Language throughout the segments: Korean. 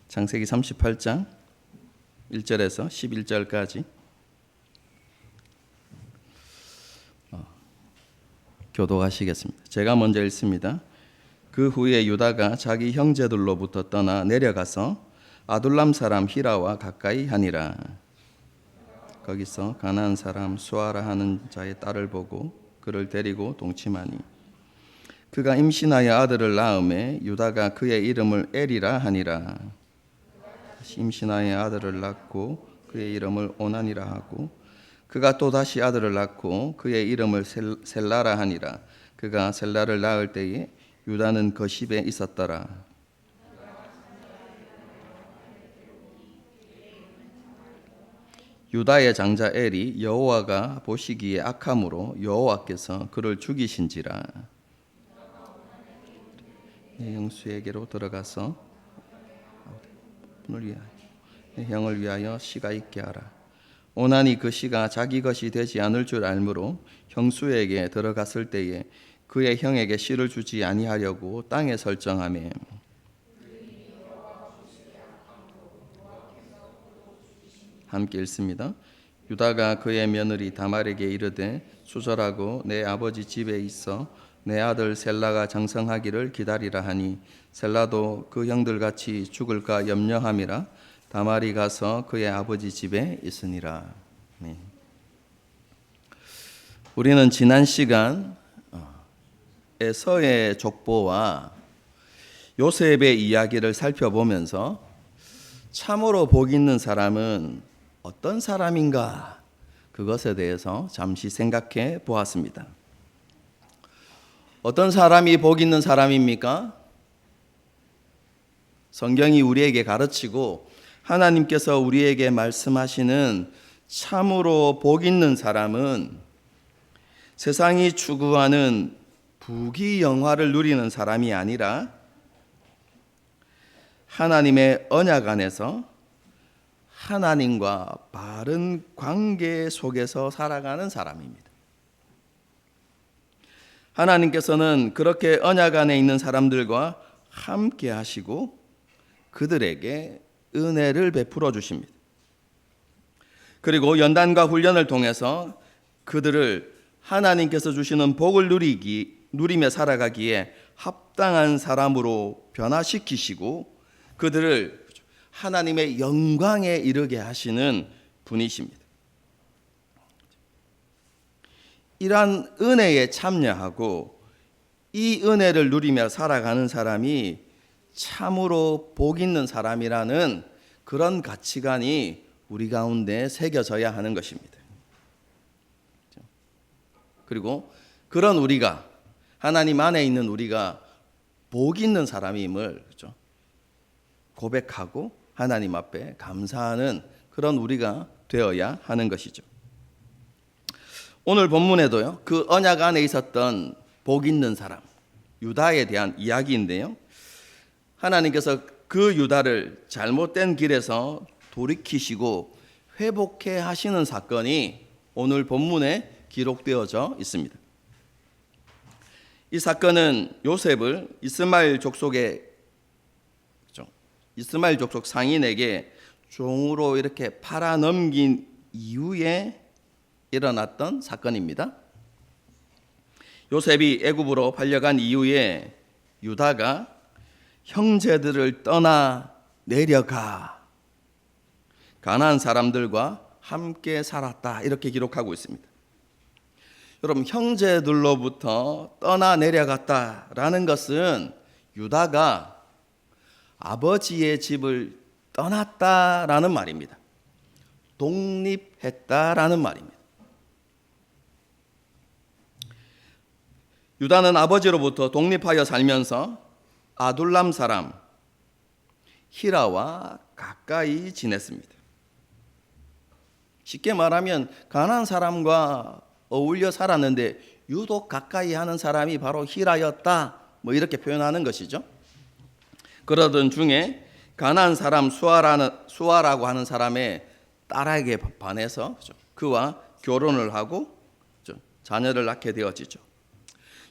창세기 38장 1절에서 11절까지 교독하시겠습니다. 제가 먼저 읽습니다. 그 후에 유다가 자기 형제들로부터 떠나 내려가서 아둘람 사람 히라와 가까이 하니라. 거기서 가나안 사람 수아라 하는 자의 딸을 보고 그를 데리고 동침하니 그가 임신하여 아들을 낳음에 유다가 그의 이름을 엘이라 하니라. 임신하여 아들을 낳고 그의 이름을 오난이라 하고 그가 또 다시 아들을 낳고 그의 이름을 셀라라 하니라. 그가 셀라를 낳을 때에 유다는 거십에 있었더라. 유다의 장자 엘이 여호와가 보시기에 악함으로 여호와께서 그를 죽이신지라. 내 형수에게로 들어가서 내 형을 위하여 씨가 있게 하라. 오난이 그 씨가 자기 것이 되지 않을 줄 알므로 형수에게 들어갔을 때에 그의 형에게 씨를 주지 아니하려고 땅에 설정하매 함께 읽습니다. 유다가 그의 며느리 다말에게 이르되 수절하고 내 아버지 집에 있어 내 아들 셀라가 장성하기를 기다리라 하니 셀라도 그 형들같이 죽을까 염려함이라. 다말이 가서 그의 아버지 집에 있으니라. 네. 우리는 지난 시간에 서의 족보와 요셉의 이야기를 살펴보면서 참으로 복 있는 사람은 어떤 사람인가, 그것에 대해서 잠시 생각해 보았습니다. 어떤 사람이 복 있는 사람입니까? 성경이 우리에게 가르치고 하나님께서 우리에게 말씀하시는 참으로 복 있는 사람은 세상이 추구하는 부귀영화를 누리는 사람이 아니라 하나님의 언약 안에서 하나님과 바른 관계 속에서 살아가는 사람입니다. 하나님께서는 그렇게 언약 안에 있는 사람들과 함께 하시고 그들에게 은혜를 베풀어 주십니다. 그리고 연단과 훈련을 통해서 그들을 하나님께서 주시는 복을 누리며 살아가기에 합당한 사람으로 변화시키시고 그들을 하나님의 영광에 이르게 하시는 분이십니다. 이러한 은혜에 참여하고 이 은혜를 누리며 살아가는 사람이 참으로 복 있는 사람이라는 그런 가치관이 우리 가운데 새겨져야 하는 것입니다. 그리고 그런 우리가, 하나님 안에 있는 우리가 복 있는 사람임을 고백하고 하나님 앞에 감사하는 그런 우리가 되어야 하는 것이죠. 오늘 본문에도요, 그 언약 안에 있었던 복 있는 사람 유다에 대한 이야기인데요, 하나님께서 그 유다를 잘못된 길에서 돌이키시고 회복해 하시는 사건이 오늘 본문에 기록되어져 있습니다. 이 사건은 요셉을 이스마엘 족속 상인에게 종으로 이렇게 팔아넘긴 이후에 일어났던 사건입니다. 요셉이 애굽으로 팔려간 이후에 유다가 형제들을 떠나 내려가 가나안 사람들과 함께 살았다, 이렇게 기록하고 있습니다. 여러분, 형제들로부터 떠나 내려갔다라는 것은 유다가 아버지의 집을 떠났다라는 말입니다. 독립했다라는 말입니다. 유다는 아버지로부터 독립하여 살면서 아둘람 사람 히라와 가까이 지냈습니다. 쉽게 말하면 가나안 사람과 어울려 살았는데 유독 가까이 하는 사람이 바로 히라였다, 이렇게 표현하는 것이죠. 그러던 중에 가나안 사람 수아라고 하는 사람의 딸에게 반해서 그와 결혼을 하고 자녀를 낳게 되어지죠.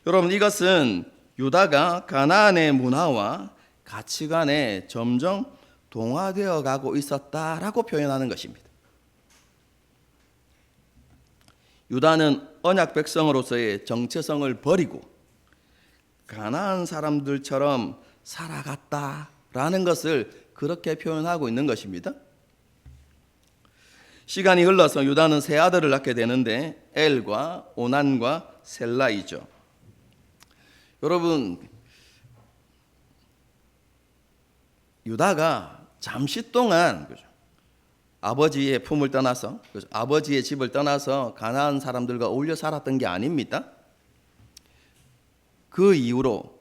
여러분, 이것은 유다가 가나안의 문화와 가치관에 점점 동화되어 가고 있었다라고 표현하는 것입니다. 유다는 언약 백성으로서의 정체성을 버리고 가나안 사람들처럼 살아갔다라는 것을 그렇게 표현하고 있는 것입니다. 시간이 흘러서 유다는 세 아들을 낳게 되는데 엘과 오난과 셀라이죠. 여러분, 유다가 잠시 동안 아버지의 품을 떠나서 아버지의 집을 떠나서 가나안 사람들과 어울려 살았던 게 아닙니다. 그 이후로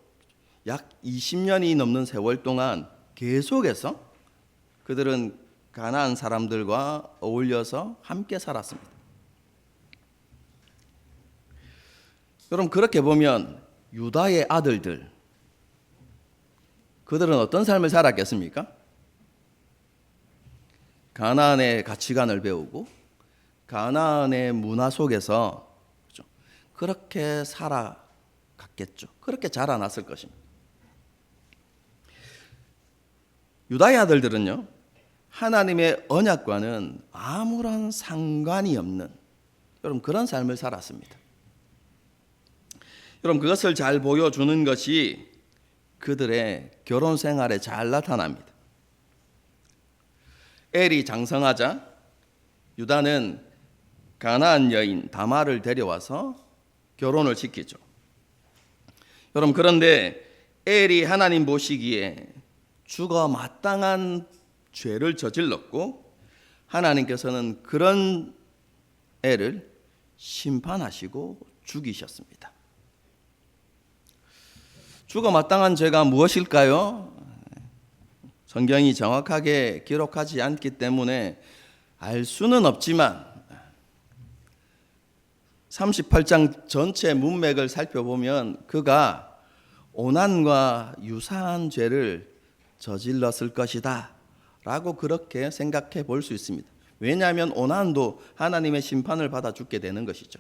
약 20년이 넘는 세월 동안 계속해서 그들은 가나안 사람들과 어울려서 함께 살았습니다. 여러분, 그렇게 보면 유다의 아들들, 그들은 어떤 삶을 살았겠습니까? 가나안의 가치관을 배우고 가나안의 문화 속에서 그렇게 살아갔겠죠. 그렇게 자라났을 것입니다. 유다의 아들들은요, 하나님의 언약과는 아무런 상관이 없는 여러분 그런 삶을 살았습니다. 여러분, 그것을 잘 보여주는 것이 그들의 결혼 생활에 잘 나타납니다. 엘이 장성하자 유다는 가나안 여인 다말을 데려와서 결혼을 시키죠. 여러분, 그런데 엘이 하나님 보시기에 죽어 마땅한 죄를 저질렀고 하나님께서는 그런 애를 심판하시고 죽이셨습니다. 죽어 마땅한 죄가 무엇일까요? 성경이 정확하게 기록하지 않기 때문에 알 수는 없지만 38장 전체 문맥을 살펴보면 그가 오난과 유사한 죄를 저질렀을 것이다 라고 그렇게 생각해 볼 수 있습니다. 왜냐하면 오난도 하나님의 심판을 받아 죽게 되는 것이죠.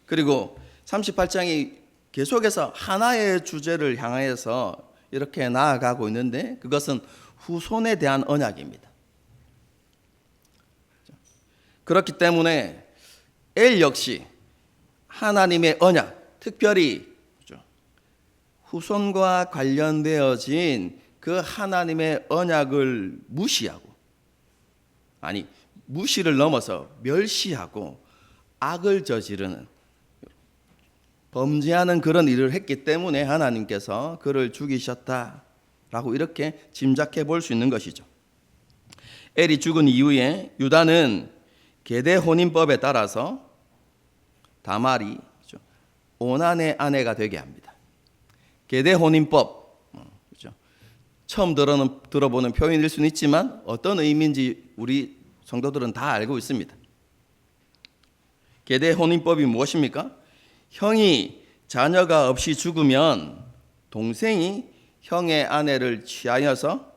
그리고 38장이 계속해서 하나의 주제를 향해서 이렇게 나아가고 있는데 그것은 후손에 대한 언약입니다. 그렇기 때문에 엘 역시 하나님의 언약, 특별히 후손과 관련되어진 그 하나님의 언약을 무시를 넘어서 멸시하고 악을 저지르는 범죄하는 그런 일을 했기 때문에 하나님께서 그를 죽이셨다라고 이렇게 짐작해 볼 수 있는 것이죠. 엘이 죽은 이후에 유다는 계대 혼인법에 따라서 다말이 오난의 아내가 되게 합니다. 계대 혼인법, 처음 들어보는 표현일 수는 있지만 어떤 의미인지 우리 성도들은 다 알고 있습니다. 계대 혼인법이 무엇입니까? 형이 자녀가 없이 죽으면 동생이 형의 아내를 취하여서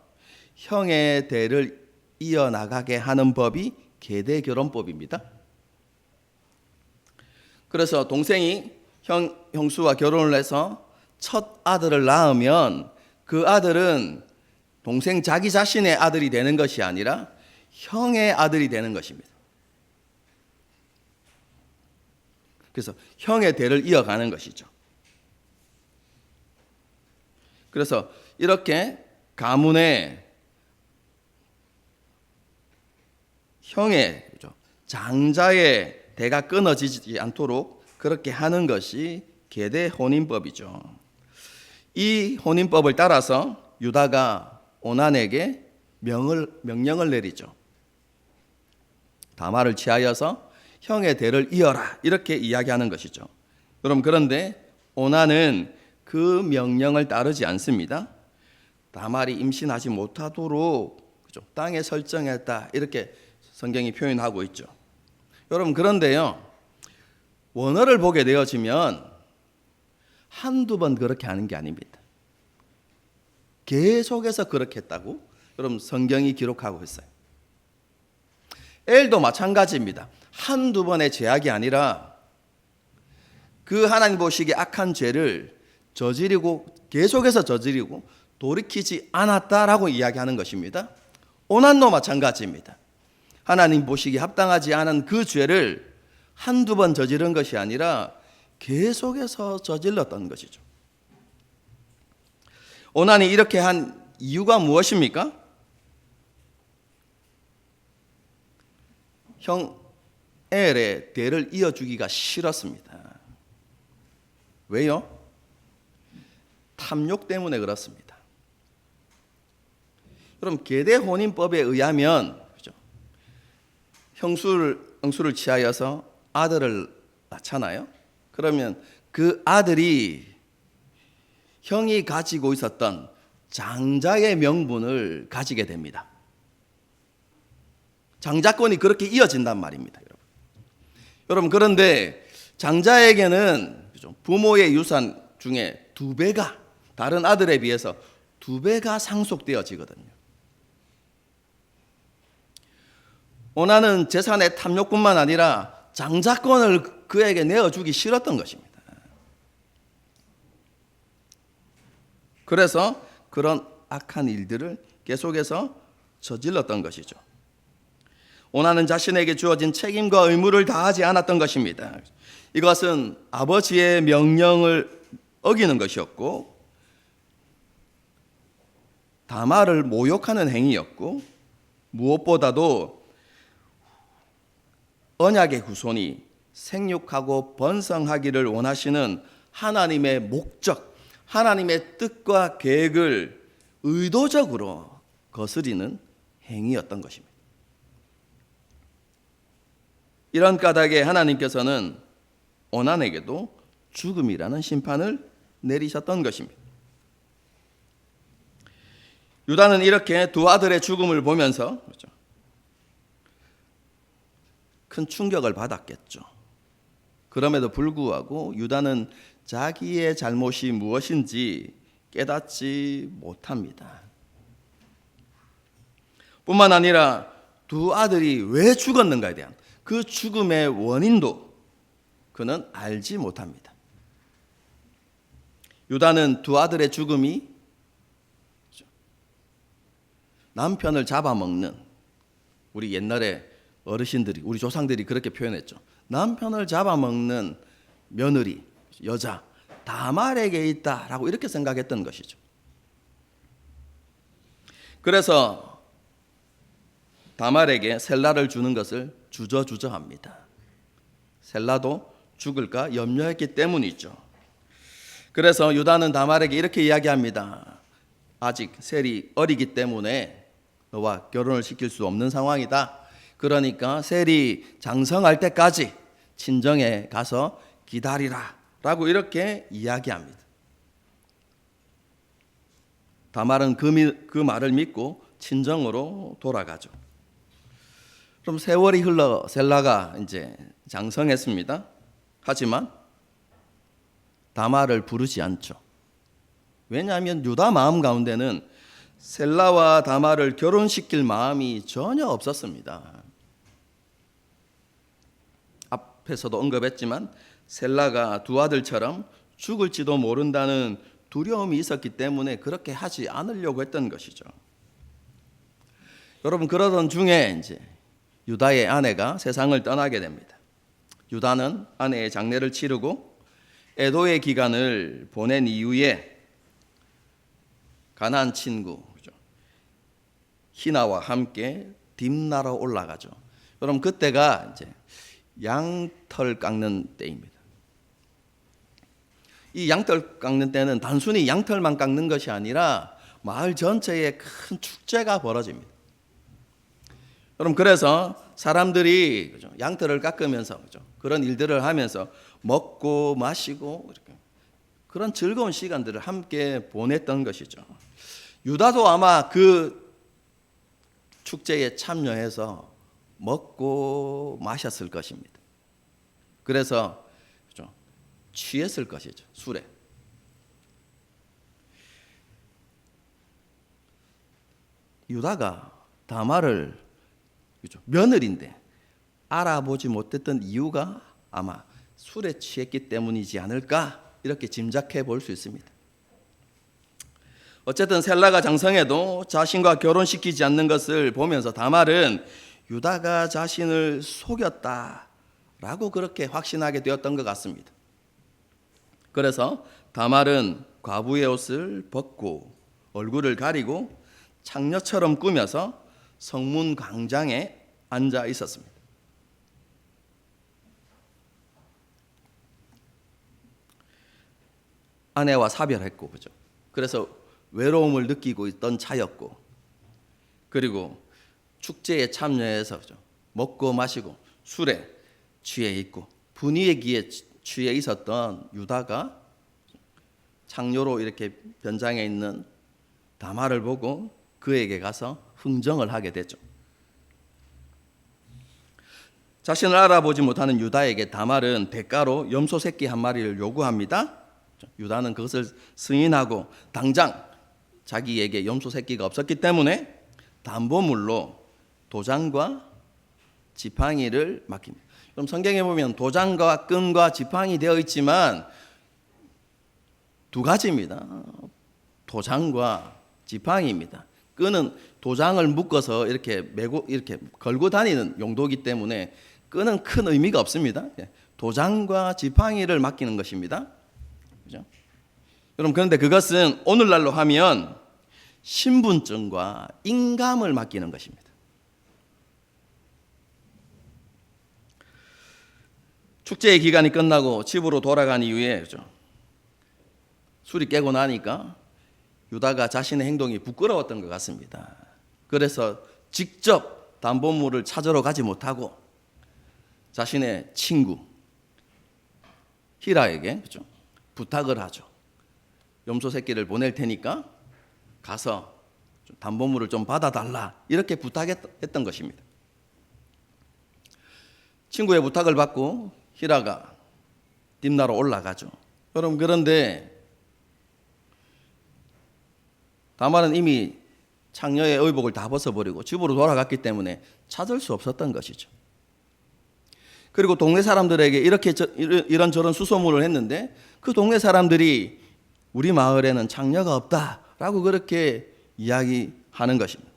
형의 대를 이어나가게 하는 법이 계대 결혼법입니다. 그래서 동생이 형수와 결혼을 해서 첫 아들을 낳으면 그 아들은 동생 자기 자신의 아들이 되는 것이 아니라 형의 아들이 되는 것입니다. 그래서 형의 대를 이어가는 것이죠. 그래서 이렇게 가문의 형의 장자의 대가 끊어지지 않도록 그렇게 하는 것이 계대 혼인법이죠. 이 혼인법을 따라서 유다가 오난에게 명령을 내리죠. 다말을 취하여서 형의 대를 이어라 이렇게 이야기하는 것이죠. 여러분, 그런데 오난은 그 명령을 따르지 않습니다. 다말이 임신하지 못하도록 땅에 설정했다 이렇게 성경이 표현하고 있죠. 여러분, 그런데요, 원어를 보게 되어지면 한두 번 그렇게 하는 게 아닙니다. 계속해서 그렇게 했다고 여러분 성경이 기록하고 있어요. 엘도 마찬가지입니다. 한두 번의 죄악이 아니라 그 하나님 보시기에 악한 죄를 계속해서 저지르고 돌이키지 않았다라고 이야기하는 것입니다. 오난도 마찬가지입니다. 하나님 보시기에 합당하지 않은 그 죄를 한두 번 저지른 것이 아니라 계속해서 저질렀던 것이죠. 오난이 이렇게 한 이유가 무엇입니까? 형 엘의 대를 이어주기가 싫었습니다. 왜요? 탐욕 때문에 그렇습니다. 그럼 계대 혼인법에 의하면 형수를 취하여서 아들을 낳잖아요. 그러면 그 아들이 형이 가지고 있었던 장자의 명분을 가지게 됩니다. 장자권이 그렇게 이어진단 말입니다. 여러분 그런데 장자에게는 부모의 유산 중에 2배가 다른 아들에 비해서 2배가 상속되어지거든요. 오난은 재산의 탐욕뿐만 아니라 장자권을 그에게 내어주기 싫었던 것입니다. 그래서 그런 악한 일들을 계속해서 저질렀던 것이죠. 오난은 자신에게 주어진 책임과 의무를 다하지 않았던 것입니다. 이것은 아버지의 명령을 어기는 것이었고 다말을 모욕하는 행위였고 무엇보다도 언약의 후손이 생육하고 번성하기를 원하시는 하나님의 목적, 하나님의 뜻과 계획을 의도적으로 거스리는 행위였던 것입니다. 이런 까닭에 하나님께서는 오난에게도 죽음이라는 심판을 내리셨던 것입니다. 유다는 이렇게 2 아들의 죽음을 보면서 큰 충격을 받았겠죠. 그럼에도 불구하고 유다는 자기의 잘못이 무엇인지 깨닫지 못합니다. 뿐만 아니라 2 아들이 왜 죽었는가에 대한 그 죽음의 원인도 그는 알지 못합니다. 유다는 2 아들의 죽음이 남편을 잡아먹는, 우리 옛날에 어르신들이, 우리 조상들이 그렇게 표현했죠. 남편을 잡아먹는 며느리, 여자 다말에게 있다라고 이렇게 생각했던 것이죠. 그래서 다말에게 셀라를 주는 것을 주저주저합니다. 셀라도 죽을까 염려했기 때문이죠. 그래서 유다는 다말에게 이렇게 이야기합니다. 아직 셀이 어리기 때문에 너와 결혼을 시킬 수 없는 상황이다. 그러니까 셀이 장성할 때까지 친정에 가서 기다리라 라고 이렇게 이야기합니다. 다말은 그 말을 믿고 친정으로 돌아가죠. 그럼 세월이 흘러 셀라가 이제 장성했습니다. 하지만 다말을 부르지 않죠. 왜냐하면 유다 마음 가운데는 셀라와 다말을 결혼시킬 마음이 전혀 없었습니다. 앞에서도 언급했지만 셀라가 2 아들처럼 죽을지도 모른다는 두려움이 있었기 때문에 그렇게 하지 않으려고 했던 것이죠. 여러분 그러던 중에 이제 유다의 아내가 세상을 떠나게 됩니다. 유다는 아내의 장례를 치르고 애도의 기간을 보낸 이후에 가나안 친구 히나와 함께 딥나로 올라가죠. 그럼 그때가 이제 양털 깎는 때입니다. 이 양털 깎는 때는 단순히 양털만 깎는 것이 아니라 마을 전체에 큰 축제가 벌어집니다. 그럼 그래서 사람들이 양털을 깎으면서 그런 일들을 하면서 먹고 마시고 이렇게 그런 즐거운 시간들을 함께 보냈던 것이죠. 유다도 아마 그 축제에 참여해서 먹고 마셨을 것입니다. 그래서 취했을 것이죠. 술에. 유다가 다말을 며느리인데 알아보지 못했던 이유가 아마 술에 취했기 때문이지 않을까 이렇게 짐작해 볼 수 있습니다. 어쨌든 셀라가 장성해도 자신과 결혼시키지 않는 것을 보면서 다말은 유다가 자신을 속였다라고 그렇게 확신하게 되었던 것 같습니다. 그래서 다말은 과부의 옷을 벗고 얼굴을 가리고 창녀처럼 꾸며서 성문 광장에 앉아 있었습니다. 아내와 사별했고, 그죠? 그래서 외로움을 느끼고 있던 차였고, 그리고 축제에 참여해서, 그죠? 먹고 마시고 술에 취해 있고 분위기에 취해 있었던 유다가 창녀로 이렇게 변장해 있는 다말을 보고 그에게 가서 흥정을 하게 되죠. 자신을 알아보지 못하는 유다에게 다말은 대가로 염소 새끼 한 마리를 요구합니다. 유다는 그것을 승인하고 당장 자기에게 염소 새끼가 없었기 때문에 담보물로 도장과 지팡이를 맡깁니다. 그럼 성경에 보면 도장과 끈과 지팡이 되어 있지만 두 가지입니다. 도장과 지팡이입니다. 끈은 도장을 묶어서 이렇게 메고 이렇게 걸고 다니는 용도이기 때문에 끈은 큰 의미가 없습니다. 도장과 지팡이를 맡기는 것입니다. 그죠? 여러분, 그런데 그것은 오늘날로 하면 신분증과 인감을 맡기는 것입니다. 축제의 기간이 끝나고 집으로 돌아간 이후에, 그죠? 술이 깨고 나니까 유다가 자신의 행동이 부끄러웠던 것 같습니다. 그래서 직접 담보물을 찾으러 가지 못하고 자신의 친구 히라에게, 그죠? 부탁을 하죠. 염소 새끼를 보낼 테니까 가서 담보물을 좀 받아달라, 이렇게 부탁했던 것입니다. 친구의 부탁을 받고 히라가 딥나로 올라가죠. 여러분, 그런데 다말은 이미 창녀의 의복을 다 벗어버리고 집으로 돌아갔기 때문에 찾을 수 없었던 것이죠. 그리고 동네 사람들에게 이런저런 수소문을 했는데 그 동네 사람들이 우리 마을에는 창녀가 없다라고 그렇게 이야기하는 것입니다.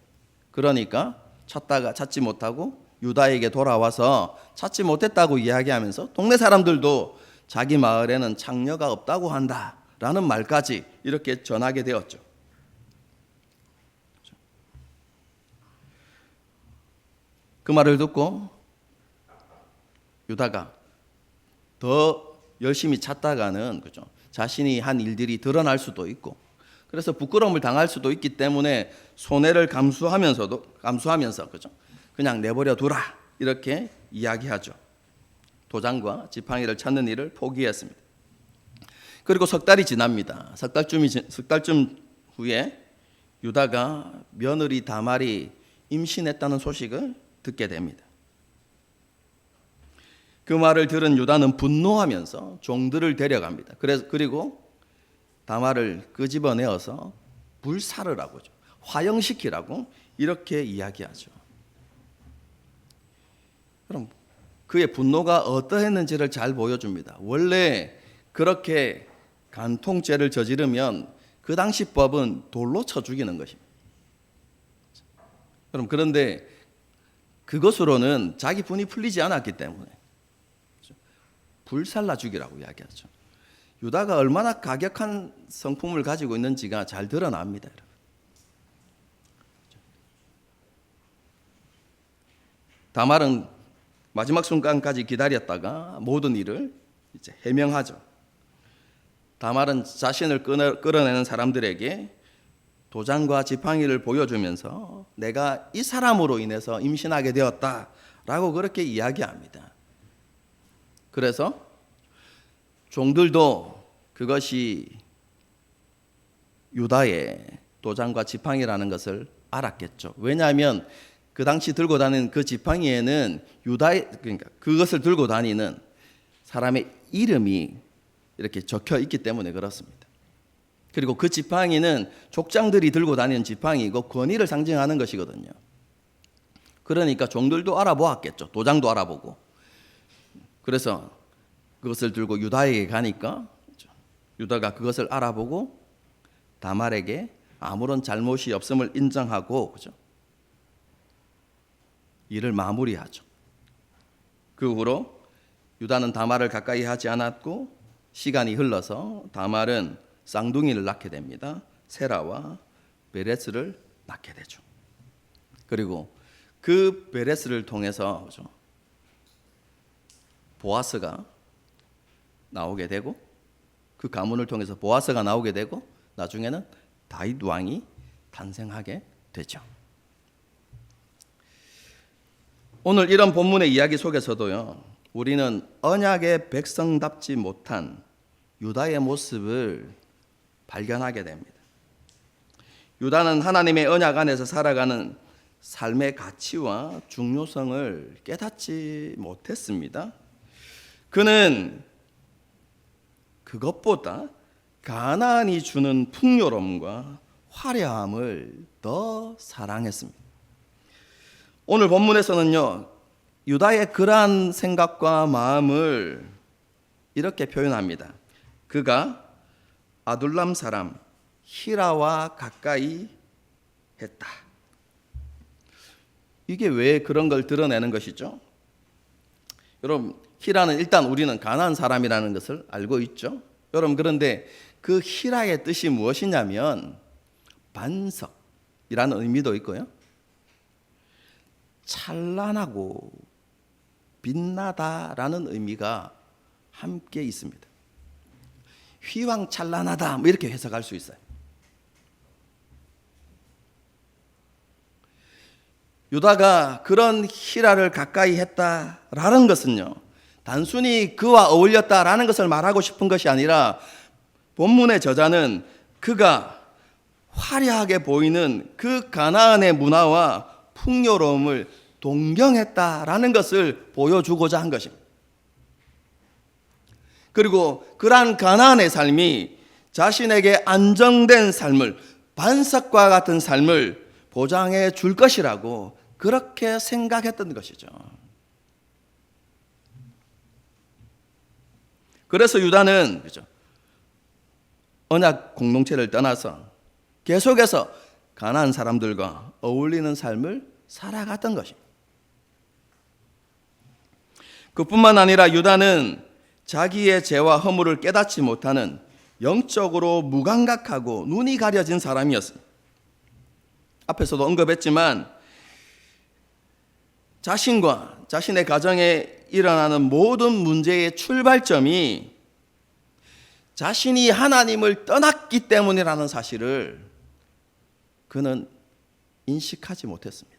그러니까 찾다가 찾지 못하고 유다에게 돌아와서 찾지 못했다고 이야기하면서 동네 사람들도 자기 마을에는 창녀가 없다고 한다라는 말까지 이렇게 전하게 되었죠. 그 말을 듣고 유다가 더 열심히 찾다가는, 그죠? 자신이 한 일들이 드러날 수도 있고, 그래서 부끄러움을 당할 수도 있기 때문에 손해를 감수하면서, 그죠? 그냥 내버려 두라, 이렇게 이야기하죠. 도장과 지팡이를 찾는 일을 포기했습니다. 그리고 석 달이 지납니다. 석 달쯤 후에 유다가 며느리 다말이 임신했다는 소식을 듣게 됩니다. 그 말을 들은 유다는 분노하면서 종들을 데려갑니다. 그리고 다말을 끄집어내어서 불사르라고, 화형시키라고 이렇게 이야기하죠. 그럼 그의 분노가 어떠했는지를 잘 보여줍니다. 원래 그렇게 간통죄를 저지르면 그 당시 법은 돌로 쳐 죽이는 것입니다. 그런데 그것으로는 자기 분이 풀리지 않았기 때문에 불살라 죽이라고 이야기하죠. 유다가 얼마나 가격한 성품을 가지고 있는지가 잘 드러납니다. 다말은 마지막 순간까지 기다렸다가 모든 일을 이제 해명하죠. 다말은 자신을 끌어내는 사람들에게 도장과 지팡이를 보여주면서 내가 이 사람으로 인해서 임신하게 되었다라고 그렇게 이야기합니다. 그래서 종들도 그것이 유다의 도장과 지팡이라는 것을 알았겠죠. 왜냐하면 그 당시 들고 다니는 그 지팡이에는 그러니까 그것을 들고 다니는 사람의 이름이 이렇게 적혀 있기 때문에 그렇습니다. 그리고 그 지팡이는 족장들이 들고 다니는 지팡이고 권위를 상징하는 것이거든요. 그러니까 종들도 알아보았겠죠. 도장도 알아보고. 그래서 그것을 들고 유다에게 가니까 유다가 그것을 알아보고 다말에게 아무런 잘못이 없음을 인정하고, 그죠? 일을 마무리하죠. 그 후로 유다는 다말을 가까이 하지 않았고 시간이 흘러서 다말은 쌍둥이를 낳게 됩니다. 세라와 베레스를 낳게 되죠. 그리고 그 베레스를 통해서, 그죠? 보아스가 나오게 되고, 그 가문을 통해서 보아스가 나오게 되고, 나중에는 다윗 왕이 탄생하게 되죠. 오늘 이런 본문의 이야기 속에서도요, 우리는 언약의 백성답지 못한 유다의 모습을 발견하게 됩니다. 유다는 하나님의 언약 안에서 살아가는 삶의 가치와 중요성을 깨닫지 못했습니다. 그는 그것보다 가나안이 주는 풍요로움과 화려함을 더 사랑했습니다. 오늘 본문에서는요, 유다의 그러한 생각과 마음을 이렇게 표현합니다. 그가 아둘람 사람 히라와 가까이 했다. 이게 왜 그런 걸 드러내는 것이죠? 여러분, 히라는 일단 우리는 가나안 사람이라는 것을 알고 있죠. 여러분, 그런데 그 히라의 뜻이 무엇이냐면 반석이라는 의미도 있고요, 찬란하고 빛나다라는 의미가 함께 있습니다. 휘황찬란하다, 뭐 이렇게 해석할 수 있어요. 유다가 그런 히라를 가까이 했다라는 것은요, 단순히 그와 어울렸다라는 것을 말하고 싶은 것이 아니라 본문의 저자는 그가 화려하게 보이는 그 가나안의 문화와 풍요로움을 동경했다라는 것을 보여주고자 한 것입니다. 그리고 그러한 가나안의 삶이 자신에게 안정된 삶을, 반석과 같은 삶을 보장해 줄 것이라고 그렇게 생각했던 것이죠. 그래서 유다는, 그죠, 언약 공동체를 떠나서 계속해서 가나안 사람들과 어울리는 삶을 살아갔던 것입니다. 그뿐만 아니라 유다는 자기의 죄와 허물을 깨닫지 못하는 영적으로 무감각하고 눈이 가려진 사람이었습니다. 앞에서도 언급했지만 자신과 자신의 가정에 일어나는 모든 문제의 출발점이 자신이 하나님을 떠났기 때문이라는 사실을 그는 인식하지 못했습니다.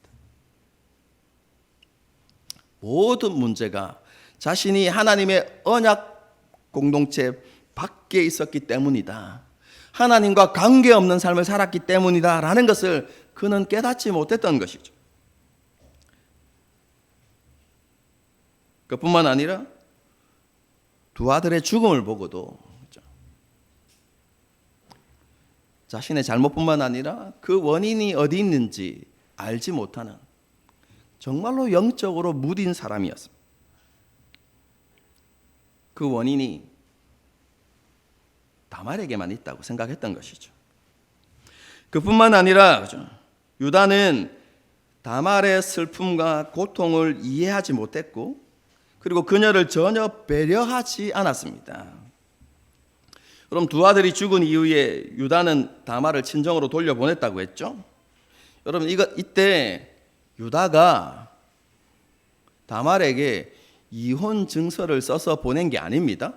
모든 문제가 자신이 하나님의 언약 공동체 밖에 있었기 때문이다, 하나님과 관계없는 삶을 살았기 때문이다 라는 것을 그는 깨닫지 못했던 것이죠. 그뿐만 아니라 두 아들의 죽음을 보고도 자신의 잘못뿐만 아니라 그 원인이 어디 있는지 알지 못하는 정말로 영적으로 무딘 사람이었습니다. 그 원인이 다말에게만 있다고 생각했던 것이죠. 그뿐만 아니라, 그죠, 유다는 다말의 슬픔과 고통을 이해하지 못했고, 그리고 그녀를 전혀 배려하지 않았습니다. 그럼 두 아들이 죽은 이후에 유다는 다말을 친정으로 돌려보냈다고 했죠. 여러분, 이때 유다가 다말에게 이혼 증서를 써서 보낸 게 아닙니다.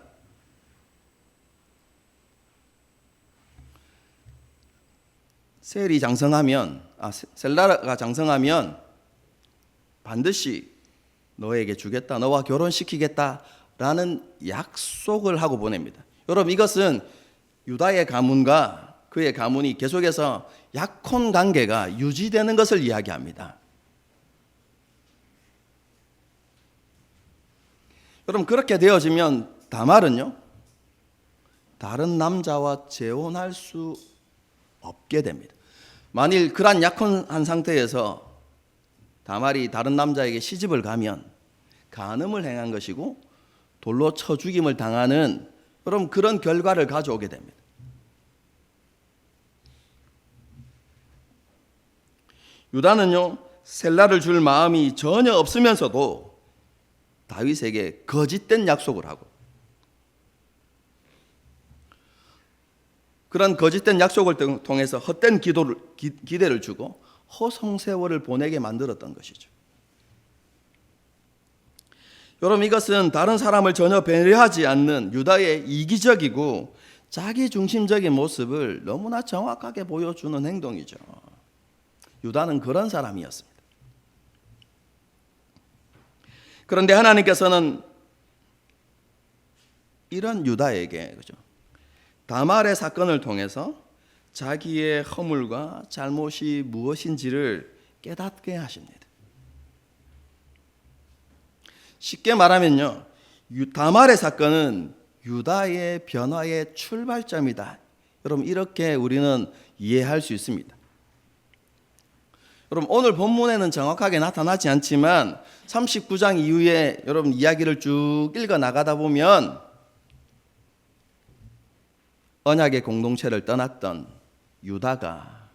셀라가 장성하면 반드시 너에게 주겠다, 너와 결혼시키겠다라는 약속을 하고 보냅니다. 여러분, 이것은 유다의 가문과 그의 가문이 계속해서 약혼 관계가 유지되는 것을 이야기합니다. 여러분, 그렇게 되어지면 다말은요, 다른 남자와 재혼할 수 없게 됩니다. 만일 그런 약혼한 상태에서 다말이 다른 남자에게 시집을 가면 간음을 행한 것이고 돌로 쳐 죽임을 당하는, 여러분, 그런 결과를 가져오게 됩니다. 유다는요, 셀라를 줄 마음이 전혀 없으면서도 다윗에게 거짓된 약속을 하고 그런 거짓된 약속을 통해서 헛된 기대를 주고 허송세월을 보내게 만들었던 것이죠. 여러분, 이것은 다른 사람을 전혀 배려하지 않는 유다의 이기적이고 자기중심적인 모습을 너무나 정확하게 보여주는 행동이죠. 유다는 그런 사람이었습니다. 그런데 하나님께서는 이런 유다에게, 그죠, 다말의 사건을 통해서 자기의 허물과 잘못이 무엇인지를 깨닫게 하십니다. 쉽게 말하면요, 다말의 사건은 유다의 변화의 출발점이다. 여러분, 이렇게 우리는 이해할 수 있습니다. 여러분, 오늘 본문에는 정확하게 나타나지 않지만 39장 이후에 여러분 이야기를 쭉 읽어 나가다 보면 언약의 공동체를 떠났던 유다가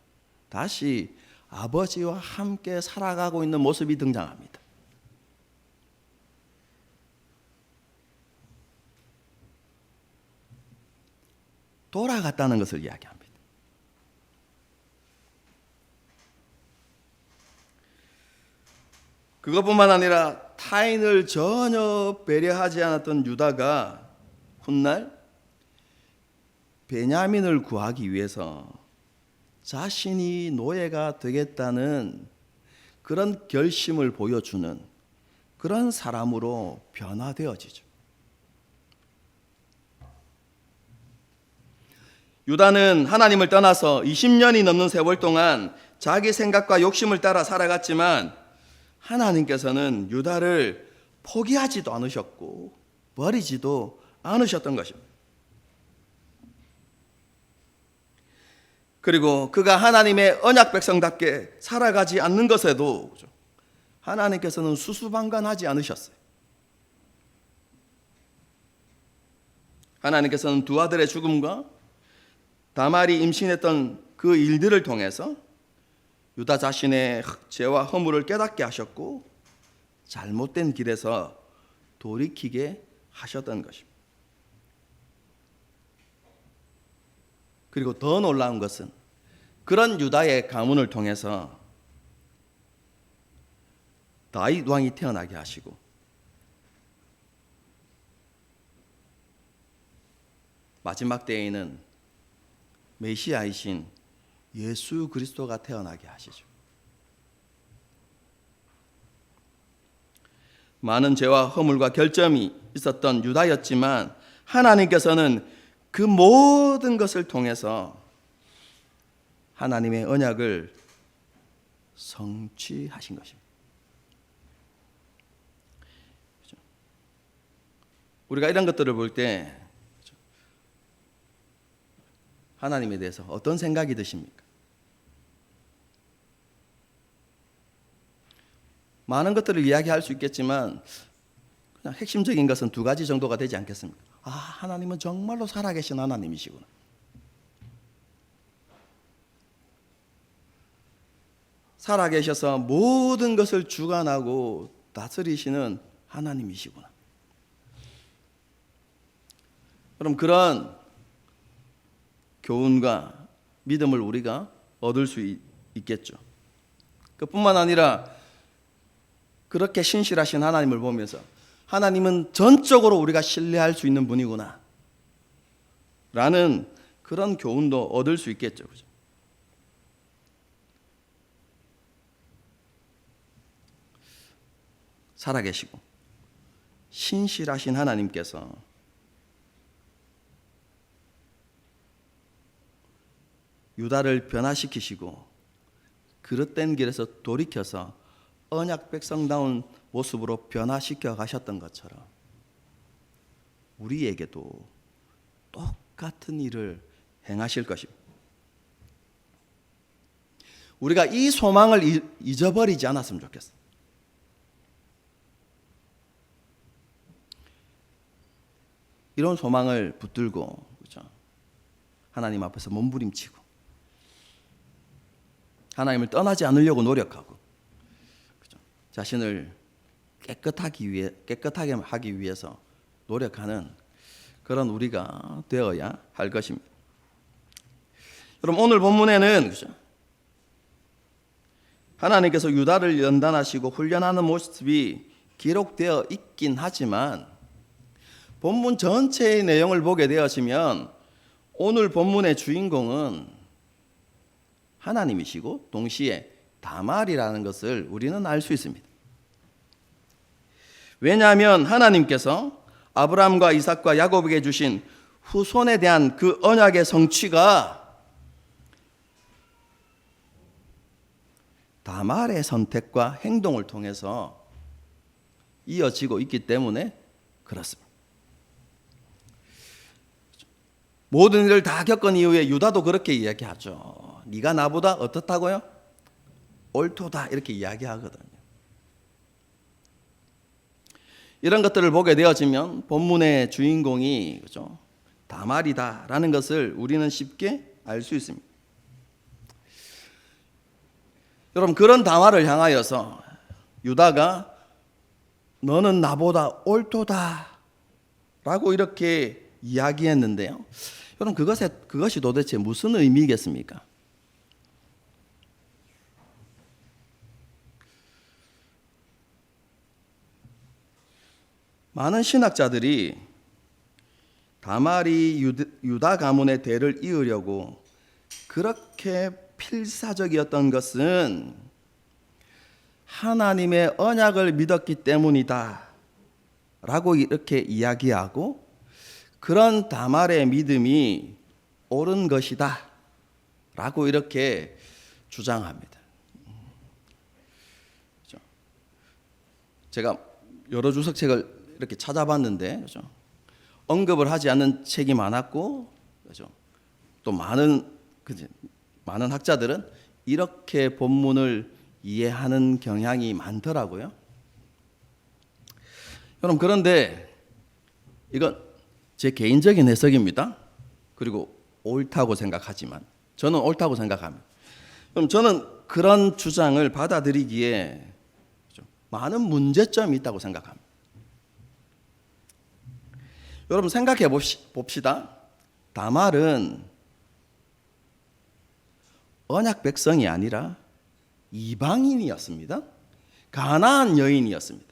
다시 아버지와 함께 살아가고 있는 모습이 등장합니다. 돌아갔다는 것을 이야기합니다. 그것뿐만 아니라 타인을 전혀 배려하지 않았던 유다가 훗날 베냐민을 구하기 위해서 자신이 노예가 되겠다는 그런 결심을 보여주는 그런 사람으로 변화되어지죠. 유다는 하나님을 떠나서 20년이 넘는 세월 동안 자기 생각과 욕심을 따라 살아갔지만 하나님께서는 유다를 포기하지도 않으셨고 버리지도 않으셨던 것입니다. 그리고 그가 하나님의 언약 백성답게 살아가지 않는 것에도 하나님께서는 수수방관하지 않으셨어요. 하나님께서는 두 아들의 죽음과 다말이 임신했던 그 일들을 통해서 유다 자신의 죄와 허물을 깨닫게 하셨고 잘못된 길에서 돌이키게 하셨던 것입니다. 그리고 더 놀라운 것은 그런 유다의 가문을 통해서 다윗 왕이 태어나게 하시고 마지막 때에는 메시아이신 예수 그리스도가 태어나게 하시죠. 많은 죄와 허물과 결점이 있었던 유다였지만 하나님께서는 그 모든 것을 통해서 하나님의 언약을 성취하신 것입니다. 우리가 이런 것들을 볼 때 하나님에 대해서 어떤 생각이 드십니까? 많은 것들을 이야기할 수 있겠지만 그냥 핵심적인 것은 두 가지 정도가 되지 않겠습니까? 아, 하나님은 정말로 살아계신 하나님이시구나. 살아계셔서 모든 것을 주관하고 다스리시는 하나님이시구나. 그럼 그런 교훈과 믿음을 우리가 얻을 수 있겠죠. 그뿐만 아니라 그렇게 신실하신 하나님을 보면서 하나님은 전적으로 우리가 신뢰할 수 있는 분이구나 라는 그런 교훈도 얻을 수 있겠죠. 그죠? 살아계시고 신실하신 하나님께서 유다를 변화시키시고 그릇된 길에서 돌이켜서 언약 백성다운 모습으로 변화시켜 가셨던 것처럼 우리에게도 똑같은 일을 행하실 것입니다. 우리가 이 소망을 잊어버리지 않았으면 좋겠어요. 이런 소망을 붙들고 그렇죠? 하나님 앞에서 몸부림치고 하나님을 떠나지 않으려고 노력하고, 그죠? 자신을 깨끗하게 하기 위해서 노력하는 그런 우리가 되어야 할 것입니다. 여러분, 오늘 본문에는, 그죠? 하나님께서 유다를 연단하시고 훈련하는 모습이 기록되어 있긴 하지만 본문 전체의 내용을 보게 되어지면 오늘 본문의 주인공은 하나님이시고 동시에 다말이라는 것을 우리는 알 수 있습니다. 왜냐하면 하나님께서 아브라함과 이삭과 야곱에게 주신 후손에 대한 그 언약의 성취가 다말의 선택과 행동을 통해서 이어지고 있기 때문에 그렇습니다. 모든 일을 다 겪은 이후에 유다도 그렇게 이야기하죠. 네가 나보다 어떻다고요? 옳도다, 이렇게 이야기하거든요. 이런 것들을 보게 되어지면 본문의 주인공이, 그죠? 다말이다라는 것을 우리는 쉽게 알 수 있습니다. 여러분, 그런 다말을 향하여서 유다가 너는 나보다 옳도다 라고 이렇게 이야기했는데요. 여러분, 그것이 도대체 무슨 의미겠습니까? 많은 신학자들이 다말이 유다 가문의 대를 이으려고 그렇게 필사적이었던 것은 하나님의 언약을 믿었기 때문이다 라고 이렇게 이야기하고, 그런 다말의 믿음이 옳은 것이다 라고 이렇게 주장합니다. 제가 여러 주석책을 이렇게 찾아봤는데, 그죠? 언급을 하지 않는 책이 많았고, 그죠? 또 많은 학자들은 이렇게 본문을 이해하는 경향이 많더라고요. 여러분, 그런데 이건 제 개인적인 해석입니다. 그리고 옳다고 생각하지만, 저는 옳다고 생각합니다. 그럼 저는 그런 주장을 받아들이기에 많은 문제점이 있다고 생각합니다. 여러분, 생각해 봅시다. 다말은 언약 백성이 아니라 이방인이었습니다. 가나안 여인이었습니다.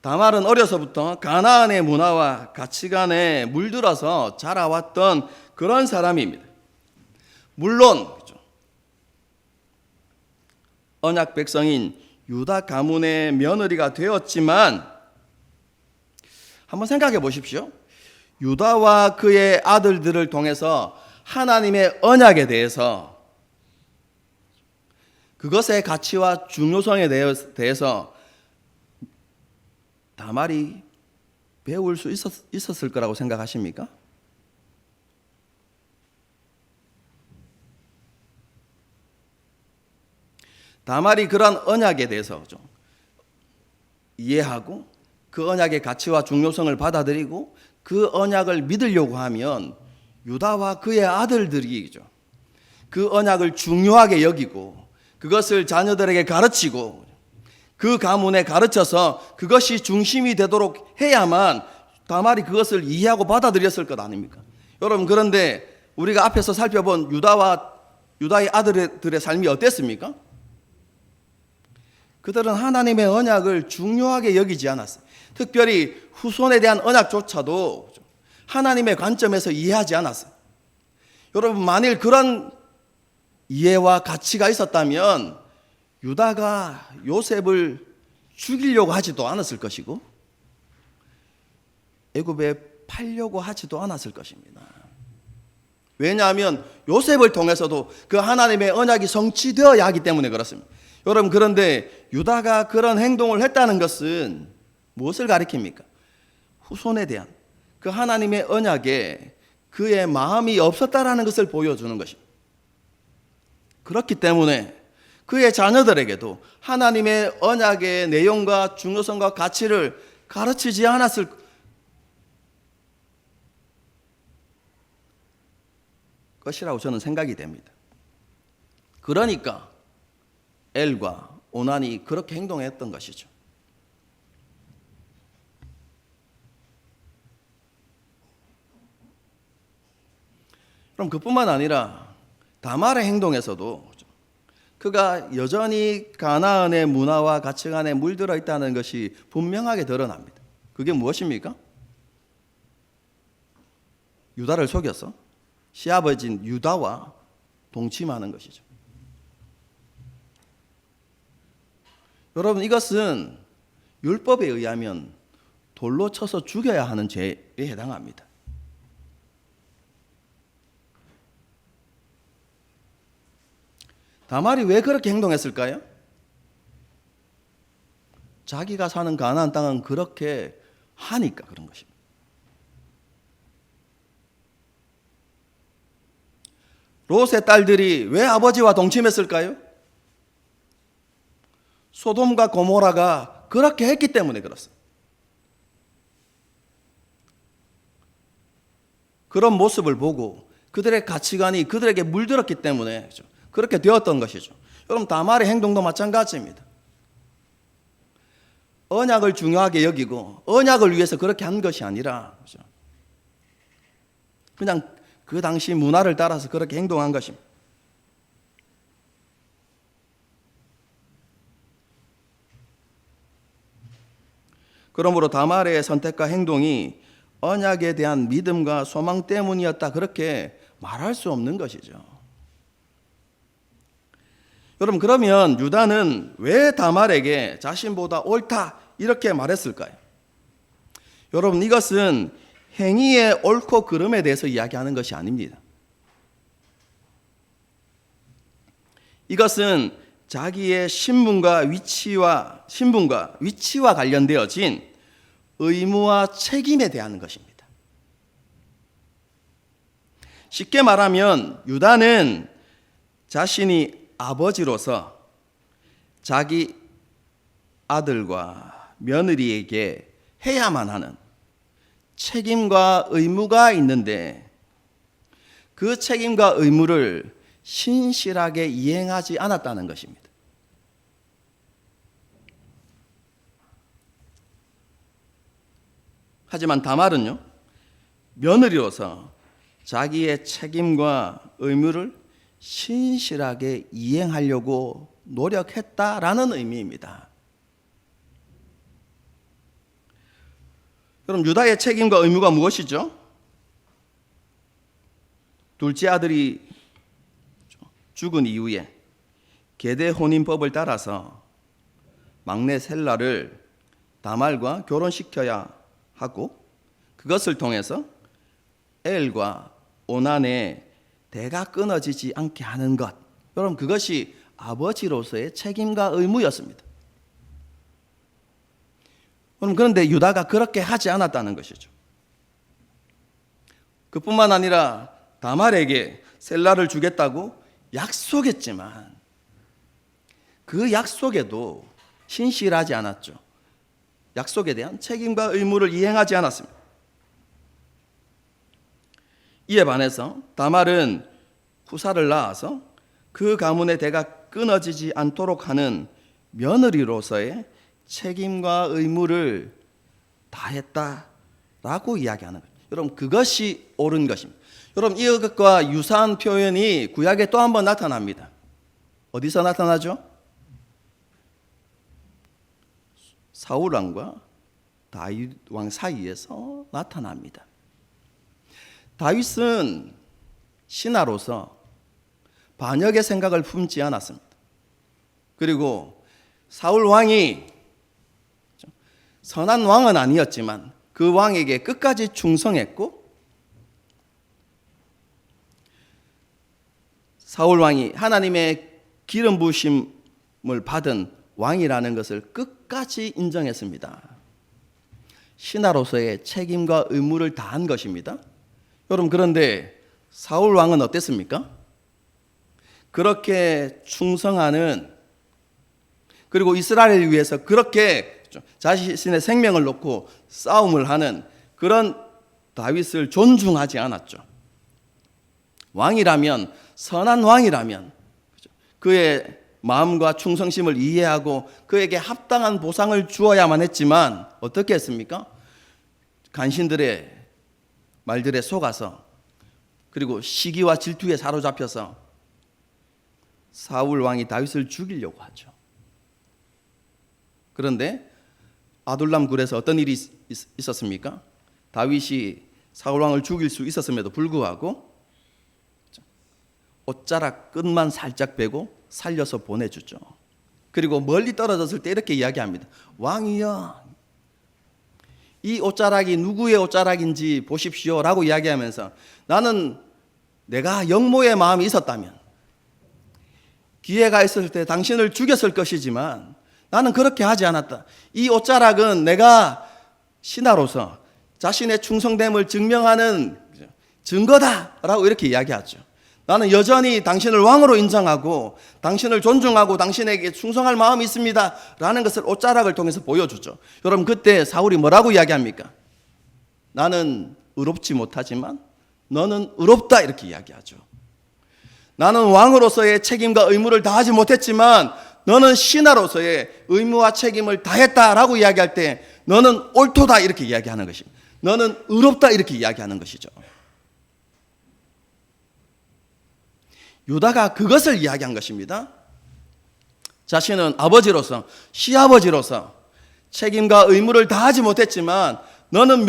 다말은 어려서부터 가나안의 문화와 가치관에 물들어서 자라왔던 그런 사람입니다. 물론 언약 백성인 유다 가문의 며느리가 되었지만, 한번 생각해 보십시오. 유다와 그의 아들들을 통해서 하나님의 언약에 대해서, 그것의 가치와 중요성에 대해서 다말이 배울 수 있었을 거라고 생각하십니까? 다말이 그런 언약에 대해서 좀 이해하고 그 언약의 가치와 중요성을 받아들이고 그 언약을 믿으려고 하면 유다와 그의 아들들이 그 언약을 중요하게 여기고 그것을 자녀들에게 가르치고 그 가문에 가르쳐서 그것이 중심이 되도록 해야만 다말이 그것을 이해하고 받아들였을 것 아닙니까? 여러분, 그런데 우리가 앞에서 살펴본 유다의 아들들의 삶이 어땠습니까? 그들은 하나님의 언약을 중요하게 여기지 않았어요. 특별히 후손에 대한 언약조차도 하나님의 관점에서 이해하지 않았어요. 여러분, 만일 그런 이해와 가치가 있었다면 유다가 요셉을 죽이려고 하지도 않았을 것이고 애굽에 팔려고 하지도 않았을 것입니다. 왜냐하면 요셉을 통해서도 그 하나님의 언약이 성취되어야 하기 때문에 그렇습니다. 여러분, 그런데 유다가 그런 행동을 했다는 것은 무엇을 가리킵니까? 후손에 대한 그 하나님의 언약에 그의 마음이 없었다라는 것을 보여주는 것입니다. 그렇기 때문에 그의 자녀들에게도 하나님의 언약의 내용과 중요성과 가치를 가르치지 않았을 것이라고 저는 생각이 됩니다. 그러니까 엘과 오난이 그렇게 행동했던 것이죠. 그럼 그뿐만 아니라 다말의 행동에서도 그가 여전히 가나안의 문화와 가치관에 물들어 있다는 것이 분명하게 드러납니다. 그게 무엇입니까? 유다를 속여서 시아버지인 유다와 동침하는 것이죠. 여러분, 이것은 율법에 의하면 돌로 쳐서 죽여야 하는 죄에 해당합니다. 다말이 왜 그렇게 행동했을까요? 자기가 사는 가나안 땅은 그렇게 하니까 그런 것입니다. 롯의 딸들이 왜 아버지와 동침했을까요? 소돔과 고모라가 그렇게 했기 때문에 그렇습니다. 그런 모습을 보고 그들의 가치관이 그들에게 물들었기 때문에 그렇게 되었던 것이죠. 여러분, 다말의 행동도 마찬가지입니다. 언약을 중요하게 여기고 언약을 위해서 그렇게 한 것이 아니라 그냥 그 당시 문화를 따라서 그렇게 행동한 것입니다. 그러므로 다말의 선택과 행동이 언약에 대한 믿음과 소망 때문이었다, 그렇게 말할 수 없는 것이죠. 여러분, 그러면 유다는 왜 다말에게 자신보다 옳다 이렇게 말했을까요? 여러분, 이것은 행위의 옳고 그름에 대해서 이야기하는 것이 아닙니다. 이것은 자기의 신분과 위치와 관련되어진 의무와 책임에 대한 것입니다. 쉽게 말하면 유다는 자신이 아버지로서 자기 아들과 며느리에게 해야만 하는 책임과 의무가 있는데 그 책임과 의무를 신실하게 이행하지 않았다는 것입니다. 하지만 다말은요, 며느리로서 자기의 책임과 의무를 신실하게 이행하려고 노력했다라는 의미입니다. 그럼 유다의 책임과 의무가 무엇이죠? 둘째 아들이 죽은 이후에 계대 혼인법을 따라서 막내 셀라를 다말과 결혼시켜야 하고 그것을 통해서 엘과 오난의 대가 끊어지지 않게 하는 것. 여러분, 그것이 아버지로서의 책임과 의무였습니다. 그런데 유다가 그렇게 하지 않았다는 것이죠. 그뿐만 아니라 다말에게 셀라를 주겠다고 약속했지만 그 약속에도 신실하지 않았죠. 약속에 대한 책임과 의무를 이행하지 않았습니다. 이에 반해서 다말은 후사를 낳아서 그 가문의 대가 끊어지지 않도록 하는 며느리로서의 책임과 의무를 다했다라고 이야기하는 거예요. 여러분, 그것이 옳은 것입니다. 여러분, 이것과 유사한 표현이 구약에 또 한 번 나타납니다. 어디서 나타나죠? 사울 왕과 다윗 왕 사이에서 나타납니다. 다윗은 신하로서 반역의 생각을 품지 않았습니다. 그리고 사울 왕이 선한 왕은 아니었지만 그 왕에게 끝까지 충성했고 사울 왕이 하나님의 기름 부으심을 받은 왕이라는 것을 끝까지 인정했습니다. 신하로서의 책임과 의무를 다한 것입니다. 여러분, 그런데 사울 왕은 어땠습니까? 그렇게 충성하는, 그리고 이스라엘을 위해서 그렇게 자신의 생명을 놓고 싸움을 하는 그런 다윗을 존중하지 않았죠. 왕이라면, 선한 왕이라면 그의 마음과 충성심을 이해하고 그에게 합당한 보상을 주어야만 했지만 어떻게 했습니까? 간신들의 말들에 속아서 그리고 시기와 질투에 사로잡혀서 사울 왕이 다윗을 죽이려고 하죠. 그런데 아둘람 굴에서 어떤 일이 있었습니까? 다윗이 사울 왕을 죽일 수 있었음에도 불구하고 옷자락 끝만 살짝 빼고 살려서 보내주죠. 그리고 멀리 떨어졌을 때 이렇게 이야기합니다. 왕이여, 이 옷자락이 누구의 옷자락인지 보십시오 라고 이야기하면서 나는 내가 영모의 마음이 있었다면 기회가 있을 때 당신을 죽였을 것이지만 나는 그렇게 하지 않았다. 이 옷자락은 내가 신하로서 자신의 충성됨을 증명하는 증거다라고 이렇게 이야기하죠. 나는 여전히 당신을 왕으로 인정하고 당신을 존중하고 당신에게 충성할 마음이 있습니다 라는 것을 옷자락을 통해서 보여주죠. 여러분, 그때 사울이 뭐라고 이야기합니까? 나는 의롭지 못하지만 너는 의롭다 이렇게 이야기하죠. 나는 왕으로서의 책임과 의무를 다하지 못했지만 너는 신하로서의 의무와 책임을 다했다라고 이야기할 때 너는 옳도다 이렇게 이야기하는 것입니다. 너는 의롭다 이렇게 이야기하는 것이죠. 유다가 그것을 이야기한 것입니다. 자신은 아버지로서, 시아버지로서 책임과 의무를 다하지 못했지만 너는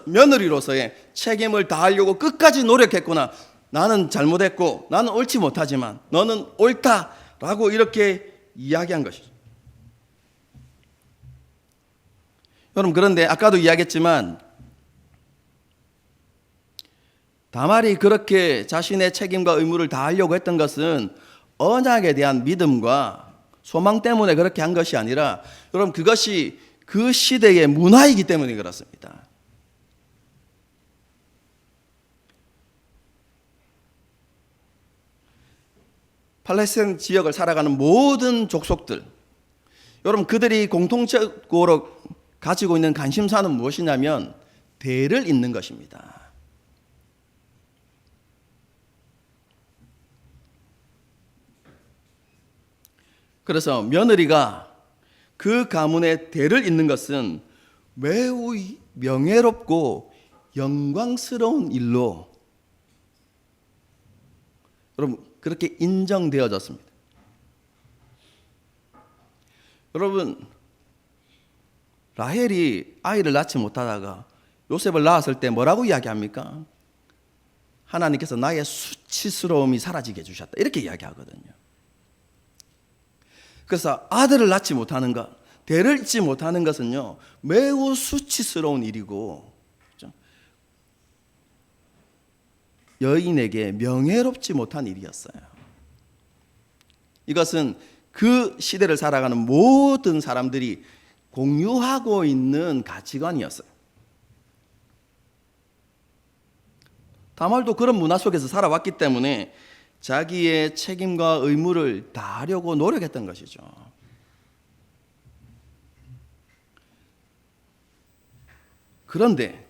며느리로서의 책임을 다하려고 끝까지 노력했구나. 나는 잘못했고 나는 옳지 못하지만 너는 옳다라고 이렇게 이야기한 것이죠. 여러분, 그런데 아까도 이야기했지만 다말이 그렇게 자신의 책임과 의무를 다하려고 했던 것은 언약에 대한 믿음과 소망 때문에 그렇게 한 것이 아니라 여러분, 그것이 그 시대의 문화이기 때문에 그렇습니다. 팔레스타인 지역을 살아가는 모든 족속들, 여러분, 그들이 공통적으로 가지고 있는 관심사는 무엇이냐면 대를 잇는 것입니다. 그래서 며느리가 그 가문의 대를 잇는 것은 매우 명예롭고 영광스러운 일로 여러분 그렇게 인정되어졌습니다. 여러분, 라헬이 아이를 낳지 못하다가 요셉을 낳았을 때 뭐라고 이야기합니까? 하나님께서 나의 수치스러움이 사라지게 해주셨다 이렇게 이야기하거든요. 그래서 아들을 낳지 못하는 것, 대를 잇지 못하는 것은요 매우 수치스러운 일이고 여인에게 명예롭지 못한 일이었어요. 이것은 그 시대를 살아가는 모든 사람들이 공유하고 있는 가치관이었어요. 다말도 그런 문화 속에서 살아왔기 때문에 자기의 책임과 의무를 다하려고 노력했던 것이죠. 그런데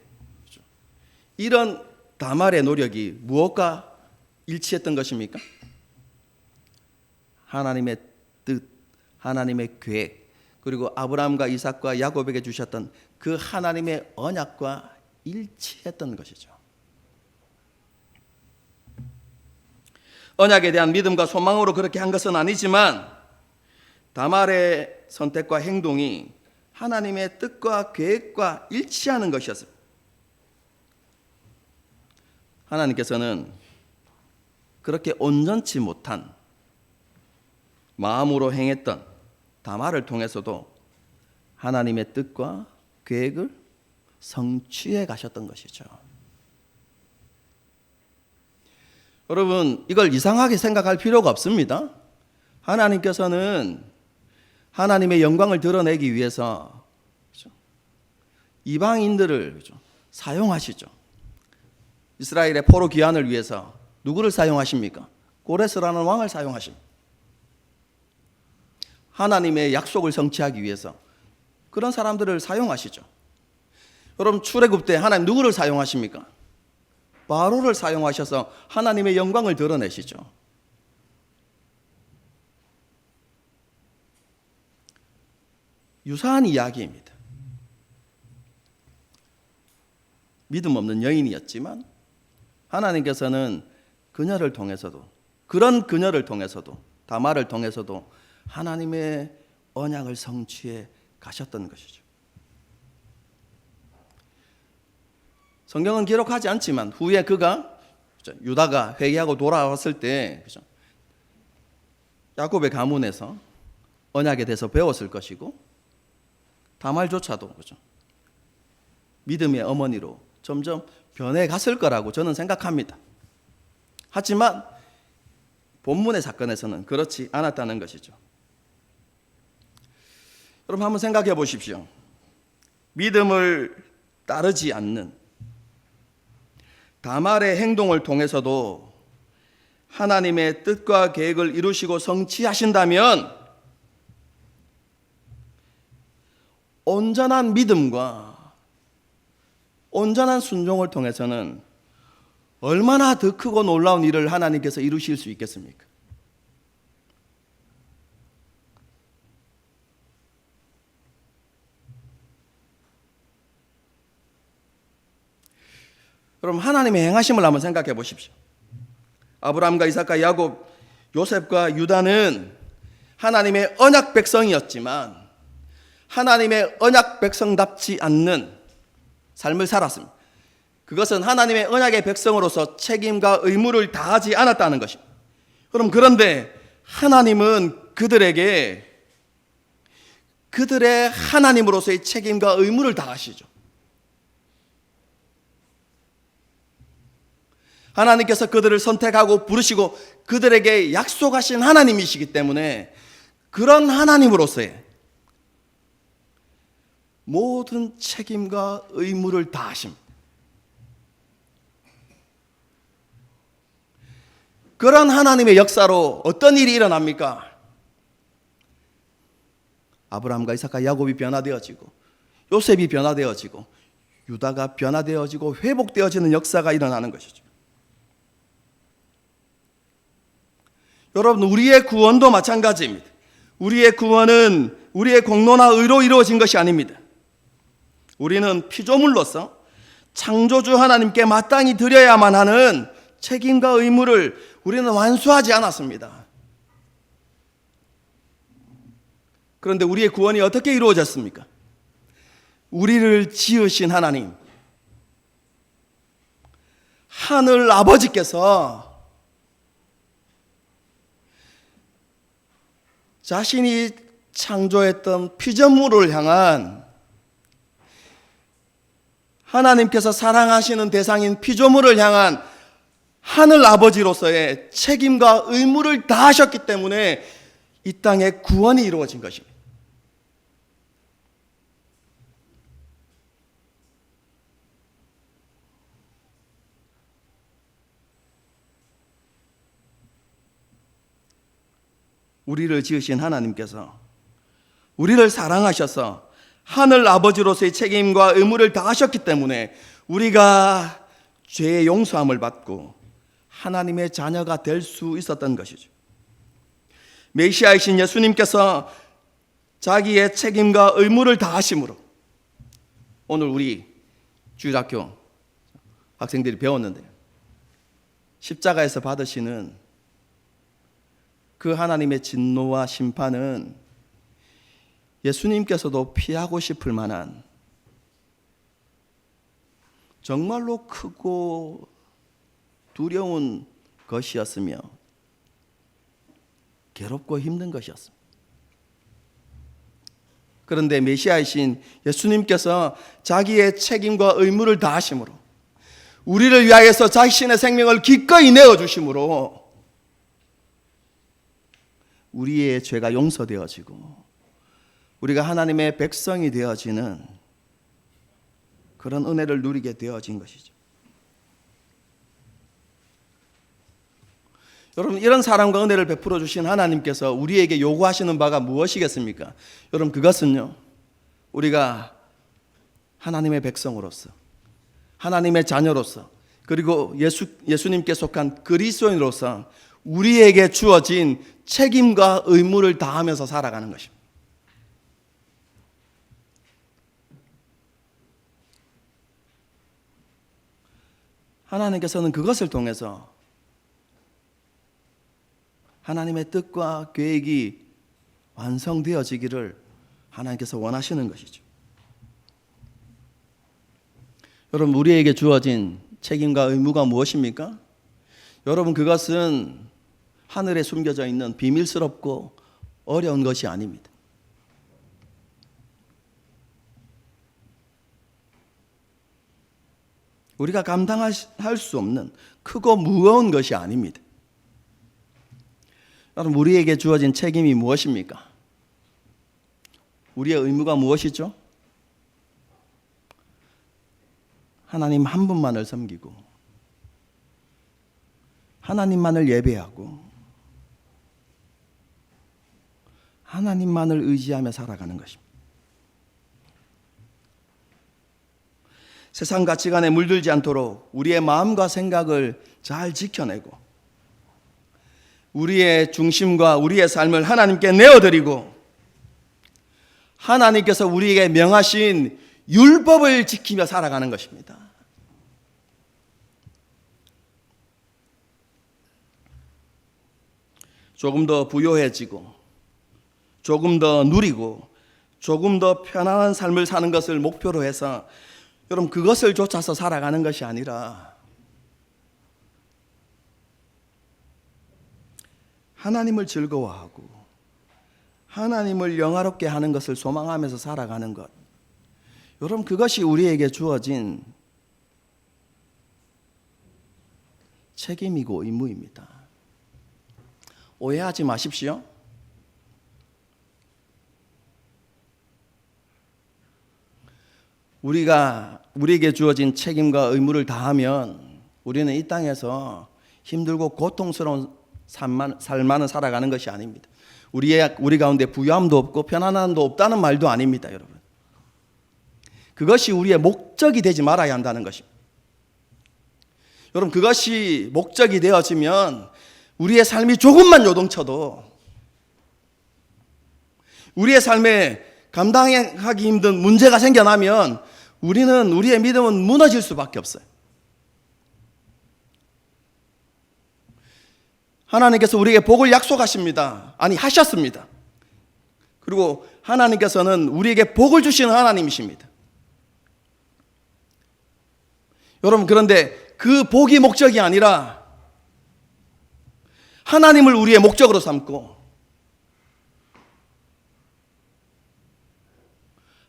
이런 다말의 노력이 무엇과 일치했던 것입니까? 하나님의 뜻, 하나님의 계획, 그리고 아브라함과 이삭과 야곱에게 주셨던 그 하나님의 언약과 일치했던 것이죠. 언약에 대한 믿음과 소망으로 그렇게 한 것은 아니지만 다말의 선택과 행동이 하나님의 뜻과 계획과 일치하는 것이었습니다. 하나님께서는 그렇게 온전치 못한 마음으로 행했던 다말을 통해서도 하나님의 뜻과 계획을 성취해 가셨던 것이죠. 여러분, 이걸 이상하게 생각할 필요가 없습니다. 하나님께서는 하나님의 영광을 드러내기 위해서 이방인들을 사용하시죠. 이스라엘의 포로 귀환을 위해서 누구를 사용하십니까? 고레스라는 왕을 사용하십니다. 하나님의 약속을 성취하기 위해서 그런 사람들을 사용하시죠. 여러분, 출애굽 때 하나님 누구를 사용하십니까? 바로를 사용하셔서 하나님의 영광을 드러내시죠. 유사한 이야기입니다. 믿음 없는 여인이었지만 하나님께서는 그녀를 통해서도, 그런 그녀를 통해서도, 다말을 통해서도 하나님의 언약을 성취해 가셨던 것이죠. 성경은 기록하지 않지만 후에 그가, 유다가 회개하고 돌아왔을 때 야곱의 가문에서 언약에 대해서 배웠을 것이고, 다말조차도 믿음의 어머니로 점점 변해갔을 거라고 저는 생각합니다. 하지만 본문의 사건에서는 그렇지 않았다는 것이죠. 여러분 한번 생각해 보십시오. 믿음을 따르지 않는 다말의 행동을 통해서도 하나님의 뜻과 계획을 이루시고 성취하신다면 온전한 믿음과 온전한 순종을 통해서는 얼마나 더 크고 놀라운 일을 하나님께서 이루실 수 있겠습니까? 여러분 하나님의 행하심을 한번 생각해 보십시오. 아브라함과 이삭과 야곱, 요셉과 유다는 하나님의 언약 백성이었지만 하나님의 언약 백성답지 않는 삶을 살았습니다. 그것은 하나님의 언약의 백성으로서 책임과 의무를 다하지 않았다는 것입니다. 그런데 하나님은 그들에게 그들의 하나님으로서의 책임과 의무를 다하시죠. 하나님께서 그들을 선택하고 부르시고 그들에게 약속하신 하나님이시기 때문에 그런 하나님으로서의 모든 책임과 의무를 다하십니다. 그런 하나님의 역사로 어떤 일이 일어납니까? 아브라함과 이삭과 야곱이 변화되어지고 요셉이 변화되어지고 유다가 변화되어지고 회복되어지는 역사가 일어나는 것이죠. 여러분 우리의 구원도 마찬가지입니다. 우리의 구원은 우리의 공로나 의로 이루어진 것이 아닙니다. 우리는 피조물로서 창조주 하나님께 마땅히 드려야만 하는 책임과 의무를 우리는 완수하지 않았습니다. 그런데 우리의 구원이 어떻게 이루어졌습니까? 우리를 지으신 하나님, 하늘 아버지께서 자신이 창조했던 피조물을 향한 하나님께서 사랑하시는 대상인 피조물을 향한 하늘 아버지로서의 책임과 의무를 다하셨기 때문에 이 땅에 구원이 이루어진 것입니다. 우리를 지으신 하나님께서 우리를 사랑하셔서 하늘 아버지로서의 책임과 의무를 다하셨기 때문에 우리가 죄의 용서함을 받고 하나님의 자녀가 될 수 있었던 것이죠. 메시아이신 예수님께서 자기의 책임과 의무를 다하심으로 오늘 우리 주일학교 학생들이 배웠는데 십자가에서 받으시는 그 하나님의 진노와 심판은 예수님께서도 피하고 싶을 만한 정말로 크고 두려운 것이었으며 괴롭고 힘든 것이었습니다. 그런데 메시아이신 예수님께서 자기의 책임과 의무를 다하심으로 우리를 위하여서 자신의 생명을 기꺼이 내어주심으로 우리의 죄가 용서되어지고 우리가 하나님의 백성이 되어지는 그런 은혜를 누리게 되어진 것이죠. 여러분 이런 사랑과 은혜를 베풀어 주신 하나님께서 우리에게 요구하시는 바가 무엇이겠습니까? 여러분 그것은요, 우리가 하나님의 백성으로서 하나님의 자녀로서 그리고 예수님께 속한 그리스도인으로서 우리에게 주어진 책임과 의무를 다하면서 살아가는 것입니다. 하나님께서는 그것을 통해서 하나님의 뜻과 계획이 완성되어지기를 하나님께서 원하시는 것이죠. 여러분, 우리에게 주어진 책임과 의무가 무엇입니까? 여러분, 그것은 하늘에 숨겨져 있는 비밀스럽고 어려운 것이 아닙니다. 우리가 감당할 수 없는 크고 무거운 것이 아닙니다. 여러분, 우리에게 주어진 책임이 무엇입니까? 우리의 의무가 무엇이죠? 하나님 한 분만을 섬기고 하나님만을 예배하고 하나님만을 의지하며 살아가는 것입니다. 세상 가치관에 물들지 않도록 우리의 마음과 생각을 잘 지켜내고 우리의 중심과 우리의 삶을 하나님께 내어드리고 하나님께서 우리에게 명하신 율법을 지키며 살아가는 것입니다. 조금 더 부유해지고 조금 더 누리고 조금 더 편안한 삶을 사는 것을 목표로 해서 여러분, 그것을 쫓아서 살아가는 것이 아니라 하나님을 즐거워하고 하나님을 영화롭게 하는 것을 소망하면서 살아가는 것, 여러분, 그것이 우리에게 주어진 책임이고 의무입니다. 오해하지 마십시오. 우리에게 주어진 책임과 의무를 다하면 우리는 이 땅에서 힘들고 고통스러운 삶만은 살아가는 것이 아닙니다. 우리 가운데 부유함도 없고 편안함도 없다는 말도 아닙니다, 여러분. 그것이 우리의 목적이 되지 말아야 한다는 것입니다. 여러분, 그것이 목적이 되어지면 우리의 삶이 조금만 요동쳐도 우리의 삶에 감당하기 힘든 문제가 생겨나면 우리의 믿음은 무너질 수밖에 없어요. 하나님께서 우리에게 복을 약속하십니다. 아니, 하셨습니다. 그리고 하나님께서는 우리에게 복을 주시는 하나님이십니다. 여러분, 그런데 그 복이 목적이 아니라 하나님을 우리의 목적으로 삼고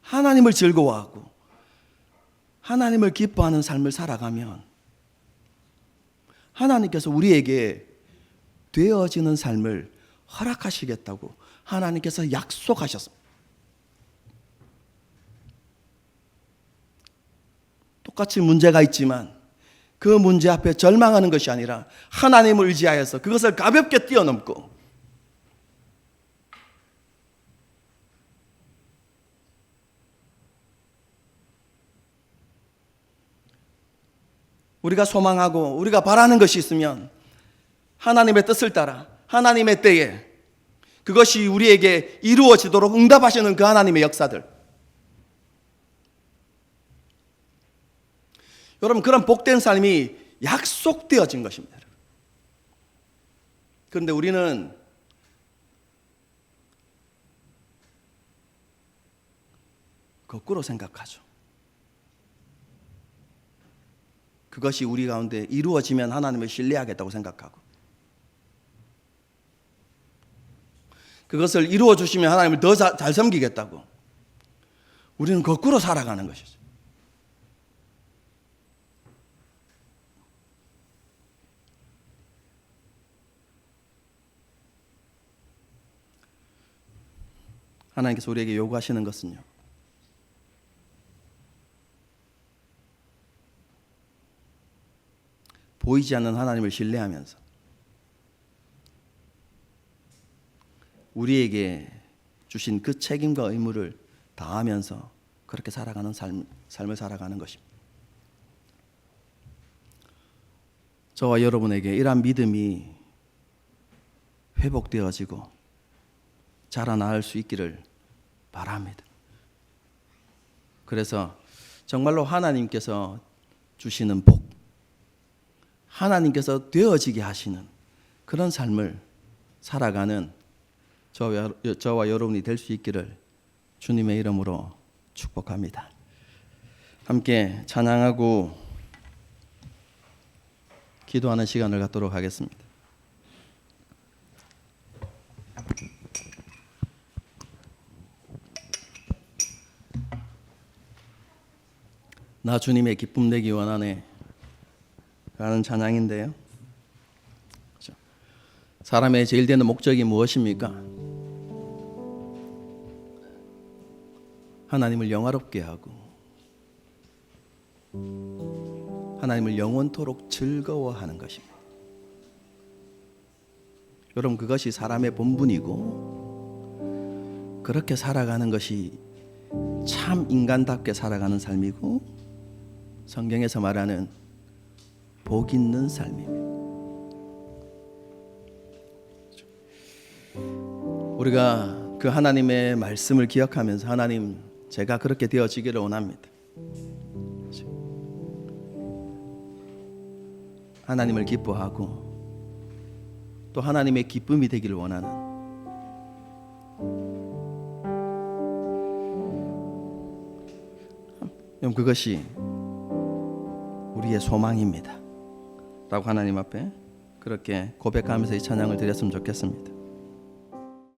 하나님을 즐거워하고 하나님을 기뻐하는 삶을 살아가면 하나님께서 우리에게 되어지는 삶을 허락하시겠다고 하나님께서 약속하셨습니다. 똑같이 문제가 있지만 그 문제 앞에 절망하는 것이 아니라 하나님을 의지하여서 그것을 가볍게 뛰어넘고 우리가 소망하고 우리가 바라는 것이 있으면 하나님의 뜻을 따라 하나님의 때에 그것이 우리에게 이루어지도록 응답하시는 그 하나님의 역사들, 여러분, 그런 복된 삶이 약속되어진 것입니다. 그런데 우리는 거꾸로 생각하죠. 그것이 우리 가운데 이루어지면 하나님을 신뢰하겠다고 생각하고 그것을 이루어 주시면 하나님을 더 잘 섬기겠다고 우리는 거꾸로 살아가는 것이죠. 하나님께서 우리에게 요구하시는 것은요, 보이지 않는 하나님을 신뢰하면서 우리에게 주신 그 책임과 의무를 다하면서 그렇게 살아가는 삶을 살아가는 것입니다. 저와 여러분에게 이러한 믿음이 회복되어지고 자라나올 수 있기를 바랍니다. 그래서 정말로 하나님께서 주시는 복, 하나님께서 되어지게 하시는 그런 삶을 살아가는 저와 여러분이 될 수 있기를 주님의 이름으로 축복합니다. 함께 찬양하고 기도하는 시간을 갖도록 하겠습니다. 나 주님의 기쁨 내기 원하네 라는 찬양인데요. 사람의 제일 되는 목적이 무엇입니까? 하나님을 영화롭게 하고 하나님을 영원토록 즐거워하는 것입니다. 여러분, 그것이 사람의 본분이고 그렇게 살아가는 것이 참 인간답게 살아가는 삶이고 성경에서 말하는 복 있는 삶입니다. 우리가 그 하나님의 말씀을 기억하면서 하나님, 제가 그렇게 되어지기를 원합니다. 하나님을 기뻐하고 또 하나님의 기쁨이 되기를 원하는 그것이 우리의 소망입니다 라고 하나님 앞에 그렇게 고백하면서 이 찬양을 드렸으면 좋겠습니다.